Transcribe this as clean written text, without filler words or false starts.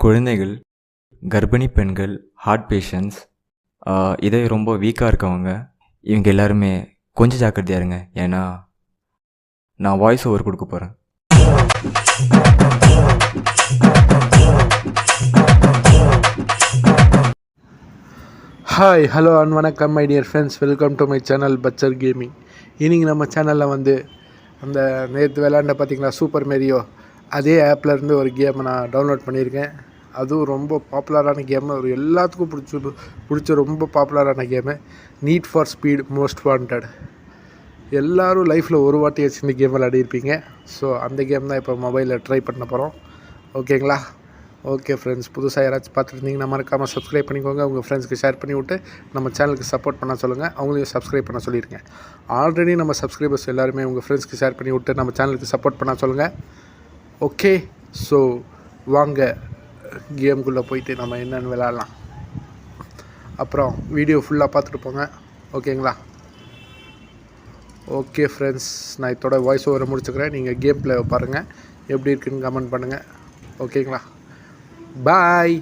குழந்தைகள், கர்ப்பிணி பெண்கள், ஹார்ட் பேஷண்ட்ஸ், இதயம் ரொம்ப வீக்காக இருக்கவங்க, இவங்க எல்லாருமே கொஞ்சம் ஜாக்கிரதையா இருங்க. ஏன்னா நான் வாய்ஸ் ஓவர் கொடுக்க போகிறேன். ஹாய் ஹலோ அண்ட் வணக்கம் my dear friends, welcome to my channel பச்சர் கேமிங். இன்றைக்கி நம்ம சேனலில் வந்து அந்த நேற்று விளையாண்ட பார்த்திங்களா சூப்பர் மேரியோ, அதே ஆப்லேருந்து ஒரு கேமை நான் டவுன்லோட் பண்ணியிருக்கேன். அதுவும் ரொம்ப பாப்புலரான கேமு, ஒரு எல்லாத்துக்கும் பிடிச்ச ரொம்ப பாப்புலரான game, need for speed most wanted. எல்லோரும் லைஃப்பில் ஒரு வாட்டி வச்சு இந்த கேம் விளையாடிருப்பீங்க. ஸோ அந்த கேம் தான் இப்போ மொபைலில் ட்ரை பண்ண போகிறோம். ஓகேங்களா? ஓகே ஃப்ரெண்ட்ஸ், புதுசாக யாராச்சும் பார்த்துருந்தீங்கன்னா மறக்காமல் சப்ஸ்கிரைப் பண்ணிக்கோங்க. உங்கள் ஃப்ரெண்ட்ஸ்க்கு ஷேர் பண்ணி விட்டு நம்ம சேனலுக்கு சப்போர்ட் பண்ண சொல்லுங்கள். அவங்களையும் சப்ஸ்கிரைப் பண்ண சொல்லியிருக்கேன். ஆல்ரெடி நம்ம சப்ஸ்கிரைபர்ஸ் எல்லாருமே உங்கள் ஃப்ரெண்ட்ஸ்க்கு ஷேர் பண்ணி விட்டு நம்ம சேனலுக்கு சப்போர்ட் பண்ண சொல்லுங்கள். ஓகே, ஸோ வாங்க கேமுக்குள்ளே போயிட்டு நம்ம என்னென்னு விளையாடலாம். அப்புறம் வீடியோ ஃபுல்லாக பார்த்துட்டு போங்க. ஓகேங்களா? ஓகே ஃப்ரெண்ட்ஸ், நான் இதோட வாய்ஸ் ஓவரை முடிச்சுக்கிறேன். நீங்கள் கேம் பிளே பாருங்கள், எப்படி இருக்குன்னு கமெண்ட் பண்ணுங்கள். ஓகேங்களா? பாய்.